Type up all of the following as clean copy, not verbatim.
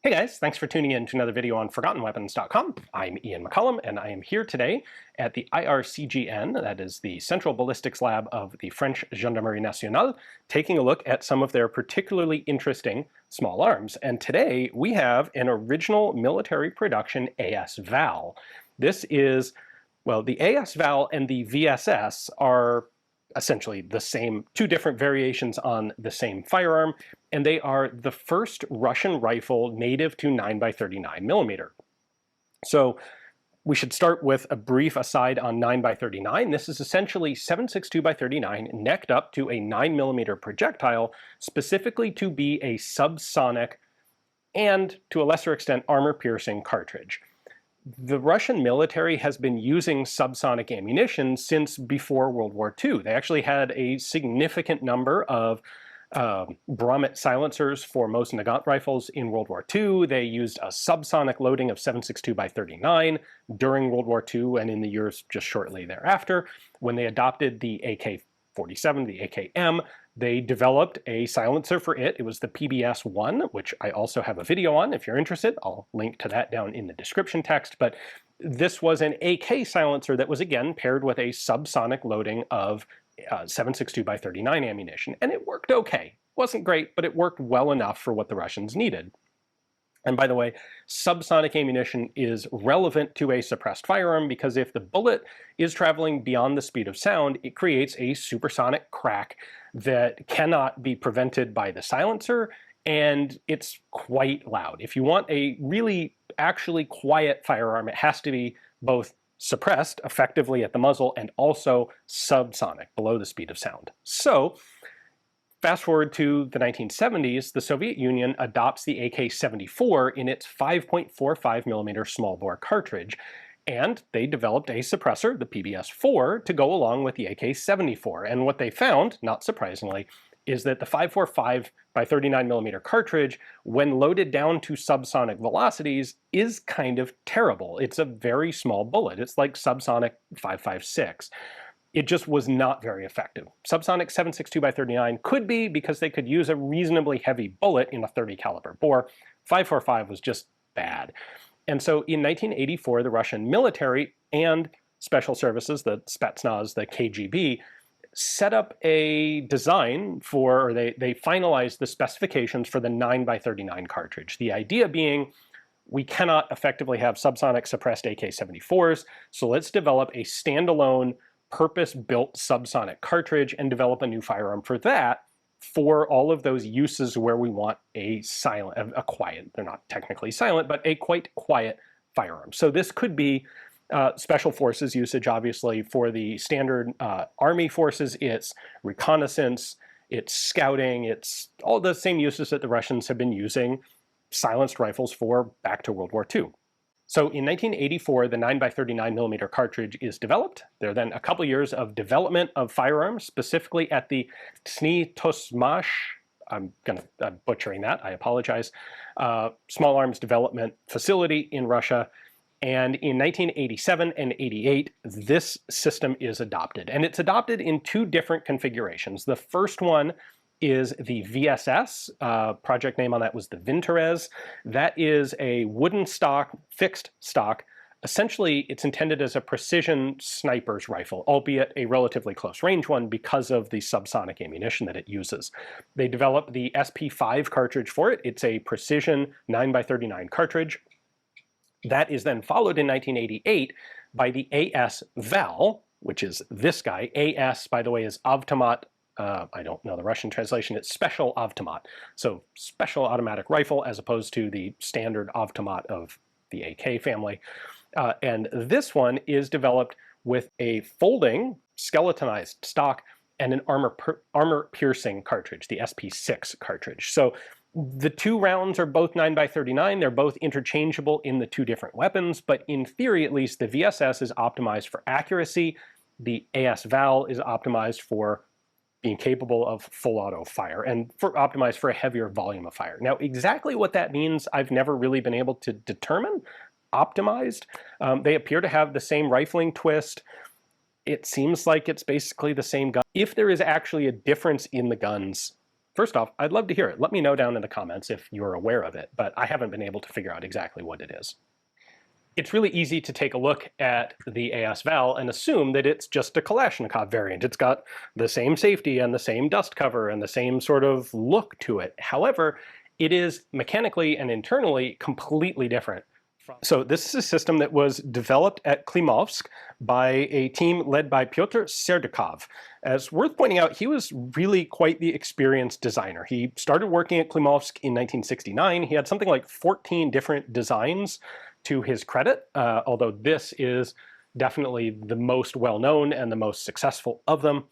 Hey guys, thanks for tuning in to another video on ForgottenWeapons.com. I'm Ian McCollum, and I am here today at the IRCGN, that is the Central Ballistics Lab of the French Gendarmerie Nationale, taking a look at some of their particularly interesting small arms. And today we have an original military production AS Val. This is, well, the AS Val and the VSS are essentially the same, two different variations on the same firearm, and they are the first Russian rifle native to 9x39mm. So we should start with a brief aside on 9x39. This is essentially 7.62x39 necked up to a 9mm projectile, specifically to be a subsonic and, to a lesser extent, armor-piercing cartridge. The Russian military has been using subsonic ammunition since before World War II. They actually had a significant number of Brommet silencers for most Nagant rifles in World War II. They used a subsonic loading of 7.62x39 during World War II and in the years just shortly thereafter. When they adopted the AK-47, the AKM, they developed a silencer for it. It was the PBS-1, which I also have a video on if you're interested. I'll link to that down in the description text. But this was an AK silencer that was again paired with a subsonic loading of 7.62x39 ammunition, and it worked okay. It wasn't great, but it worked well enough for what the Russians needed. And by the way, subsonic ammunition is relevant to a suppressed firearm because if the bullet is traveling beyond the speed of sound, it creates a supersonic crack that cannot be prevented by the silencer, and it's quite loud. If you want a really actually quiet firearm, it has to be both suppressed effectively at the muzzle and also subsonic, below the speed of sound. So fast forward to the 1970s, the Soviet Union adopts the AK-74 in its 5.45mm small bore cartridge, and they developed a suppressor, the PBS-4, to go along with the AK-74. And what they found, not surprisingly, is that the 5.45x39mm cartridge, when loaded down to subsonic velocities, is kind of terrible. It's a very small bullet. It's like subsonic 5.56. It just was not very effective. Subsonic 7.62x39 could be because they could use a reasonably heavy bullet in a 30 caliber bore. 5.45 was just bad. And so in 1984, the Russian military and special services, the Spetsnaz, the KGB, set up a design for, or they finalized the specifications for the 9x39 cartridge. The idea being, we cannot effectively have subsonic suppressed AK-74s, so let's develop a standalone purpose-built subsonic cartridge and develop a new firearm for that, for all of those uses where we want a quiet, they're not technically silent, but a quite quiet firearm. So this could be special forces usage, obviously. For the standard army forces, it's reconnaissance, it's scouting, it's all the same uses that the Russians have been using silenced rifles for back to World War II. So in 1984, the 9x39mm cartridge is developed. There are then a couple years of development of firearms, specifically at the Tsni-Tosmash, I'm butchering that, I apologize, small arms development facility in Russia. And in 1987 and 88, this system is adopted. And it's adopted in two different configurations. The first one is the VSS. Project name on that was the Vintorez. That is a wooden stock, fixed stock. Essentially, it's intended as a precision sniper's rifle, albeit a relatively close range one because of the subsonic ammunition that it uses. They developed the SP5 cartridge for it. It's a precision 9x39 cartridge. That is then followed in 1988 by the AS Val, which is this guy. AS, by the way, is Avtomat. I don't know the Russian translation. It's Special Avtomat. So special automatic rifle as opposed to the standard Avtomat of the AK family. And this one is developed with a folding, skeletonized stock and an armor-piercing cartridge, the SP6 cartridge. So the two rounds are both 9x39. They're both interchangeable in the two different weapons, but in theory, at least, the VSS is optimized for accuracy. The AS Val is optimized for being capable of full auto fire and optimized for a heavier volume of fire. Now, exactly what that means, I've never really been able to determine. Optimized. They appear to have the same rifling twist. It seems like it's basically the same gun. If there is actually a difference in the guns First off, I'd love to hear it. Let me know down in the comments if you're aware of it, but I haven't been able to figure out exactly what it is. It's really easy to take a look at the AS Val and assume that it's just a Kalashnikov variant. It's got the same safety and the same dust cover and the same sort of look to it. However, it is mechanically and internally completely different. So this is a system that was developed at Klimovsk by a team led by Pyotr Serdukov. As worth pointing out, he was really quite the experienced designer. He started working at Klimovsk in 1969. He had something like 14 different designs to his credit, although this is definitely the most well-known and the most successful of them.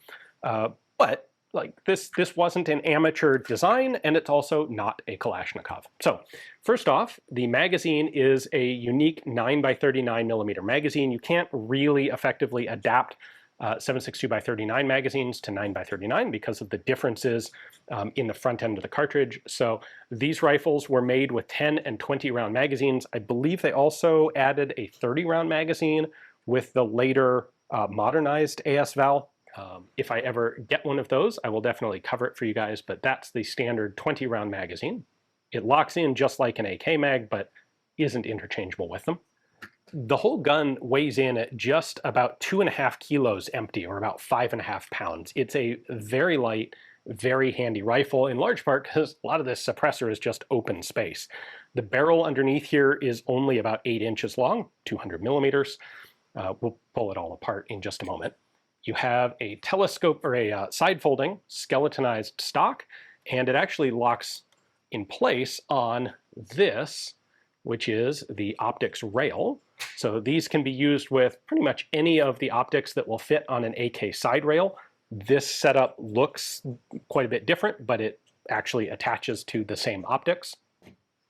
But like this wasn't an amateur design, and it's also not a Kalashnikov. So first off, the magazine is a unique 9x39mm magazine. You can't really effectively adapt 7.62x39 magazines to 9x39 because of the differences in the front end of the cartridge. So these rifles were made with 10 and 20 round magazines. I believe they also added a 30 round magazine with the later modernized AS Val. If I ever get one of those, I will definitely cover it for you guys, but that's the standard 20 round magazine. It locks in just like an AK mag, but isn't interchangeable with them. The whole gun weighs in at just about 2.5 kilos empty, or about 5.5 pounds. It's a very light, very handy rifle, in large part because a lot of this suppressor is just open space. The barrel underneath here is only about 8 inches long, 200 millimeters. We'll pull it all apart in just a moment. You have a telescope, or a side-folding skeletonized stock, and it actually locks in place on this, which is the optics rail. So these can be used with pretty much any of the optics that will fit on an AK side rail. This setup looks quite a bit different, but it actually attaches to the same optics.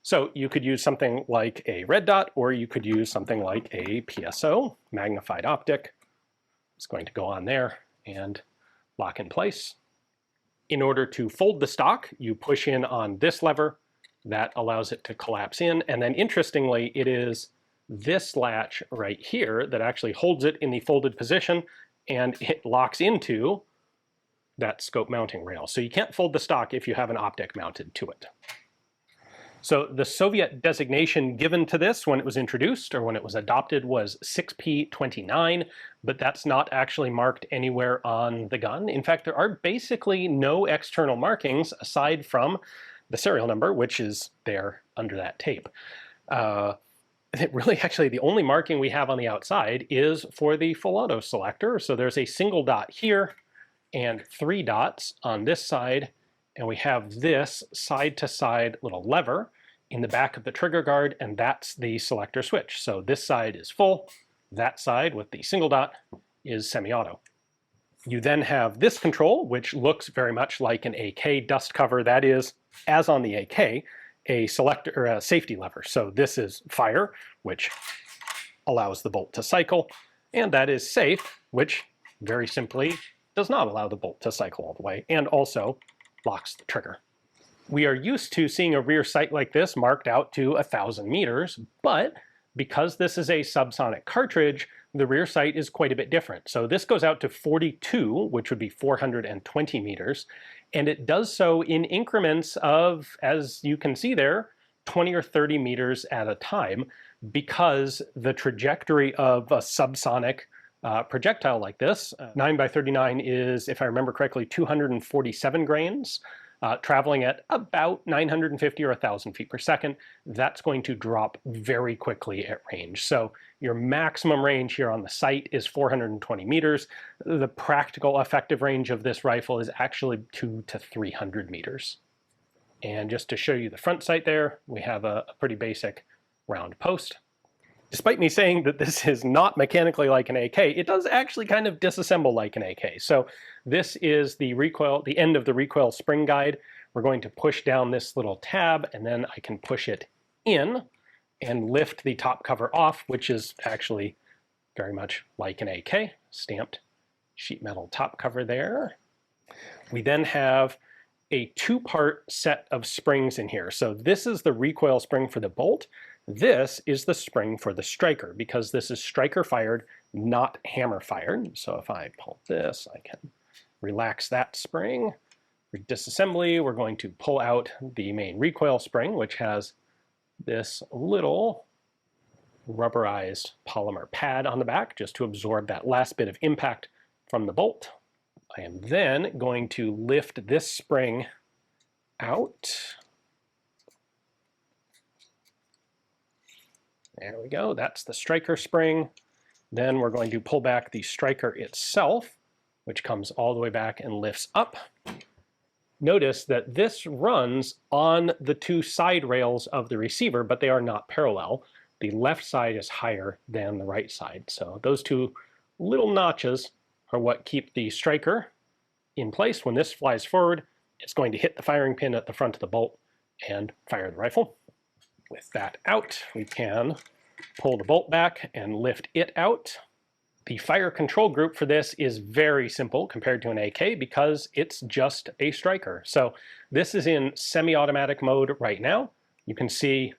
So you could use something like a red dot, or you could use something like a PSO, magnified optic. It's going to go on there and lock in place. In order to fold the stock, you push in on this lever. That allows it to collapse in. And then interestingly, it is this latch right here that actually holds it in the folded position, and it locks into that scope mounting rail. So you can't fold the stock if you have an optic mounted to it. So the Soviet designation given to this when it was introduced, or when it was adopted, was 6P29, but that's not actually marked anywhere on the gun. In fact, there are basically no external markings aside from the serial number, which is there under that tape. Really, actually, the only marking we have on the outside is for the full auto selector. So there's a single dot here and 3 dots on this side, and we have this side-to-side little lever in the back of the trigger guard, and that's the selector switch. So this side is full, that side with the single dot is semi-auto. You then have this control, which looks very much like an AK dust cover. That is, as on the AK, a selector or a safety lever. So this is fire, which allows the bolt to cycle, and that is safe, which very simply does not allow the bolt to cycle all the way, and also locks the trigger. We are used to seeing a rear sight like this marked out to 1,000 meters, but because this is a subsonic cartridge, the rear sight is quite a bit different. So this goes out to 42, which would be 420 meters, and it does so in increments of, as you can see there, 20 or 30 meters at a time, because the trajectory of a subsonic projectile like this, 9x39 is, if I remember correctly, 247 grains, traveling at about 950 or 1,000 feet per second. That's going to drop very quickly at range. So your maximum range here on the sight is 420 meters. The practical effective range of this rifle is actually 200 to 300 meters. And just to show you the front sight there, we have a pretty basic round post. Despite me saying that this is not mechanically like an AK, it does actually kind of disassemble like an AK. So this is the recoil, the end of the recoil spring guide. We're going to push down this little tab, and then I can push it in and lift the top cover off, which is actually very much like an AK, stamped sheet metal top cover there. We then have a 2-part set of springs in here. So this is the recoil spring for the bolt. This is the spring for the striker, because this is striker fired, not hammer fired. So if I pull this, I can relax that spring, For disassembly, we're going to pull out the main recoil spring, which has this little rubberized polymer pad on the back just to absorb that last bit of impact from the bolt. I am then going to lift this spring out. There we go, that's the striker spring. Then we're going to pull back the striker itself, which comes all the way back and lifts up. Notice that this runs on the two side rails of the receiver, but they are not parallel. The left side is higher than the right side. So those two little notches are what keep the striker in place. When this flies forward, it's going to hit the firing pin at the front of the bolt and fire the rifle. With that out, we can pull the bolt back and lift it out. The fire control group for this is very simple compared to an AK because it's just a striker. So this is in semi-automatic mode right now. You can see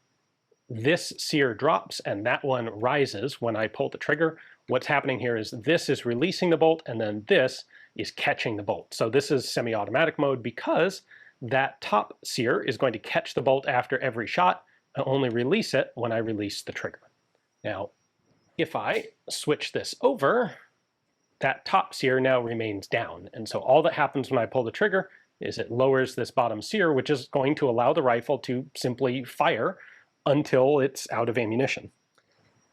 this sear drops and that one rises when I pull the trigger. What's happening here is this is releasing the bolt and then this is catching the bolt. So this is semi-automatic mode because that top sear is going to catch the bolt after every shot and only release it when I release the trigger. Now, if I switch this over, that top sear now remains down. And so all that happens when I pull the trigger is it lowers this bottom sear, which is going to allow the rifle to simply fire until it's out of ammunition.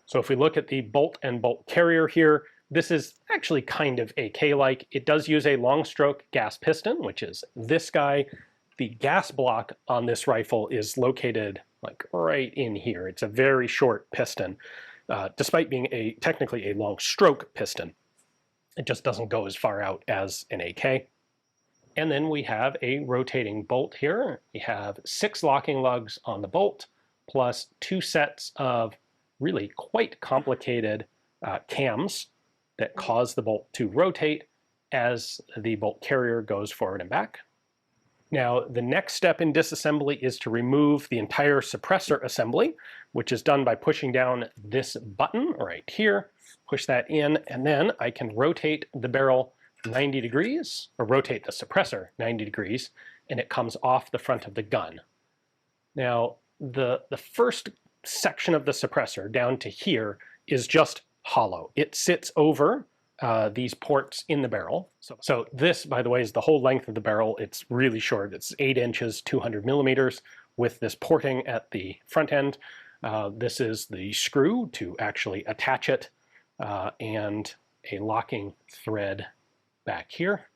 So if we look at the bolt and bolt carrier here, this is actually kind of AK-like. It does use a long stroke gas piston, which is this guy. The gas block on this rifle is located like right in here. It's a very short piston. Despite being technically a long stroke piston. It just doesn't go as far out as an AK. And then we have a rotating bolt here. We have 6 locking lugs on the bolt, plus 2 sets of really quite complicated cams that cause the bolt to rotate as the bolt carrier goes forward and back. Now, the next step in disassembly is to remove the entire suppressor assembly, which is done by pushing down this button right here, push that in, and then I can rotate the barrel 90 degrees, or rotate the suppressor 90 degrees, and it comes off the front of the gun. Now, the first section of the suppressor down to here is just hollow. It sits over these ports in the barrel. So this, by the way, is the whole length of the barrel. It's really short. It's 8 inches, 200 millimeters with this porting at the front end. This is the screw to actually attach it and a locking thread back here.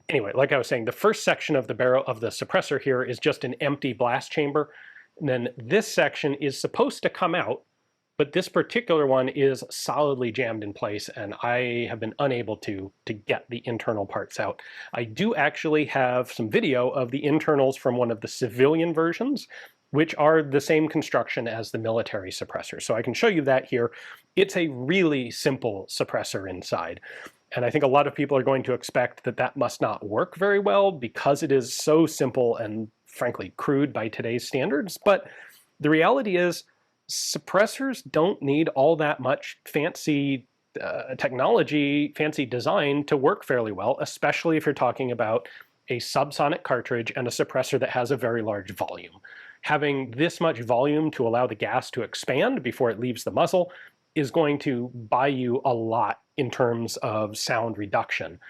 Anyway, like I was saying, the first section of the barrel of the suppressor here is just an empty blast chamber. And then this section is supposed to come out, but this particular one is solidly jammed in place, and I have been unable to get the internal parts out. I do actually have some video of the internals from one of the civilian versions, which are the same construction as the military suppressor. So I can show you that here. It's a really simple suppressor inside. And I think a lot of people are going to expect that that must not work very well because it is so simple and frankly crude by today's standards. But the reality is, suppressors don't need all that much fancy technology, fancy design to work fairly well, especially if you're talking about a subsonic cartridge and a suppressor that has a very large volume. Having this much volume to allow the gas to expand before it leaves the muzzle is going to buy you a lot in terms of sound reduction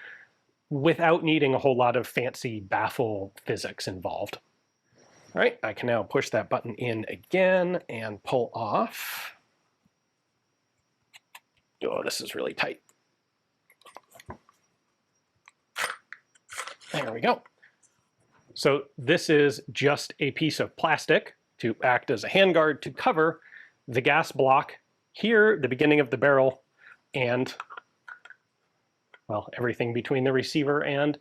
without needing a whole lot of fancy baffle physics involved. All right, I can now push that button in again and pull off. Oh, this is really tight. There we go. So this is just a piece of plastic to act as a handguard to cover the gas block here, the beginning of the barrel, and, well, everything between the receiver and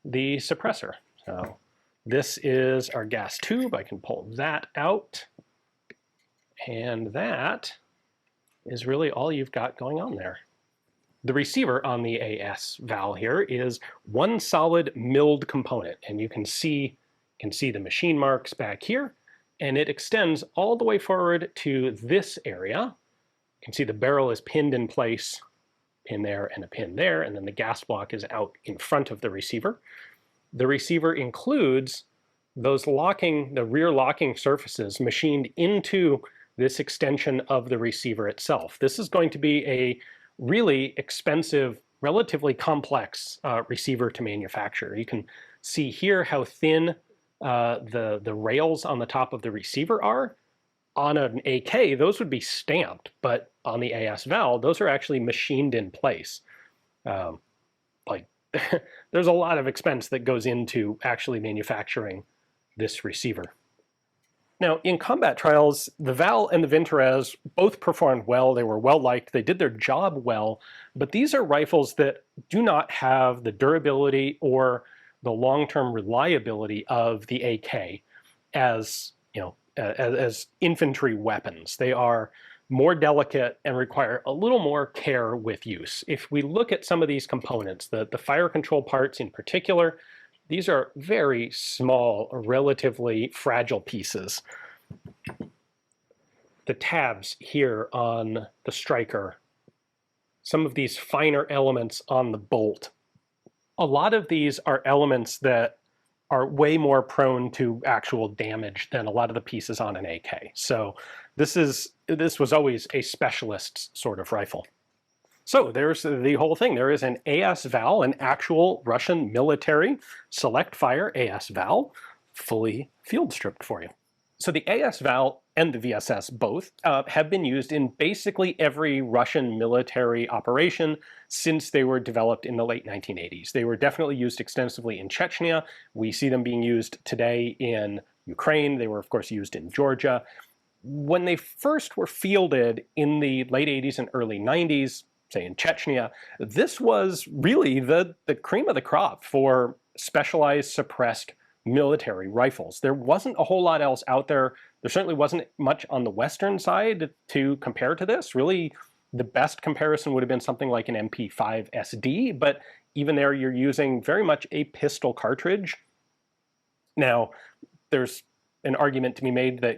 the suppressor. So this is our gas tube. I can pull that out. And that is really all you've got going on there. The receiver on the AS Val here is one solid milled component, and you can see the machine marks back here, and it extends all the way forward to this area. You can see the barrel is pinned in place, pin there and a pin there, and then the gas block is out in front of the receiver. the receiver includes those the rear locking surfaces machined into this extension of the receiver itself. This is going to be a really expensive, relatively complex receiver to manufacture. You can see here how thin the rails on the top of the receiver are. On an AK, those would be stamped, but on the AS Val, those are actually machined in place. Like, there's a lot of expense that goes into actually manufacturing this receiver. Now, in combat trials, the Val and the Vintorez both performed well. They were well liked. They did their job well, but these are rifles that do not have the durability or the long-term reliability of the AK as, as infantry weapons. They are more delicate and require a little more care with use. If we look at some of these components, the fire control parts in particular, these are very small, relatively fragile pieces. The tabs here on the striker, some of these finer elements on the bolt. A lot of these are elements that are way more prone to actual damage than a lot of the pieces on an AK. So this was always a specialist sort of rifle. So there's the whole thing. There is an AS Val, an actual Russian military select fire AS Val, fully field stripped for you. So the AS Val and the VSS both have been used in basically every Russian military operation since they were developed in the late 1980s. They were definitely used extensively in Chechnya. We see them being used today in Ukraine. They were, of course, used in Georgia. When they first were fielded in the late 80s and early 90s, say in Chechnya, this was really the cream of the crop for specialized suppressed military rifles. There wasn't a whole lot else out there. There certainly wasn't much on the Western side to compare to this. Really, the best comparison would have been something like an MP5 SD, but even there you're using very much a pistol cartridge. Now, there's an argument to be made that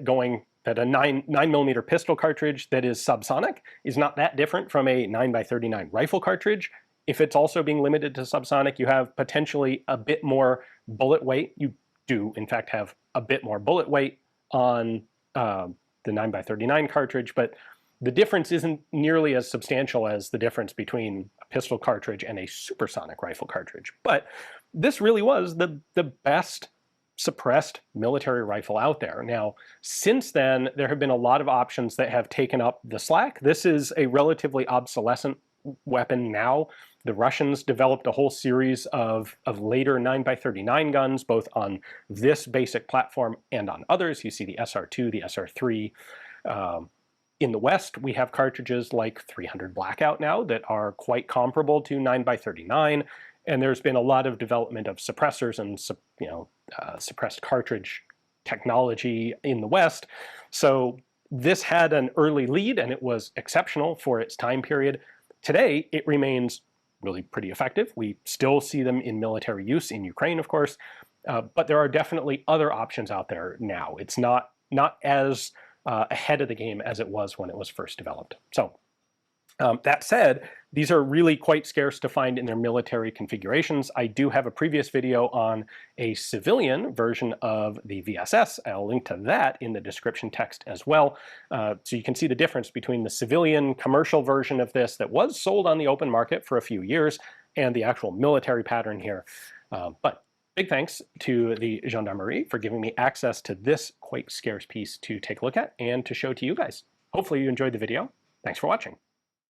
a 9mm pistol cartridge that is subsonic is not that different from a 9x39 rifle cartridge. If it's also being limited to subsonic, you have potentially a bit more bullet weight. You do, in fact, have a bit more bullet weight on the 9x39 cartridge, but the difference isn't nearly as substantial as the difference between a pistol cartridge and a supersonic rifle cartridge. But this really was the best suppressed military rifle out there. Now, since then, there have been a lot of options that have taken up the slack. This is a relatively obsolescent weapon now. The Russians developed a whole series of later 9x39 guns, both on this basic platform and on others. You see the SR2, the SR3. In the West, we have cartridges like 300 Blackout now that are quite comparable to 9x39. And there's been a lot of development of suppressors and suppressed cartridge technology in the West. So this had an early lead, and it was exceptional for its time period. Today, it remains really pretty effective. We still see them in military use in Ukraine, of course, but there are definitely other options out there now. It's not as ahead of the game as it was when it was first developed. So that said, these are really quite scarce to find in their military configurations. I do have a previous video on a civilian version of the VSS. I'll link to that in the description text as well. So you can see the difference between the civilian commercial version of this that was sold on the open market for a few years and the actual military pattern here. But big thanks to the Gendarmerie for giving me access to this quite scarce piece to take a look at and to show to you guys. Hopefully you enjoyed the video. Thanks for watching.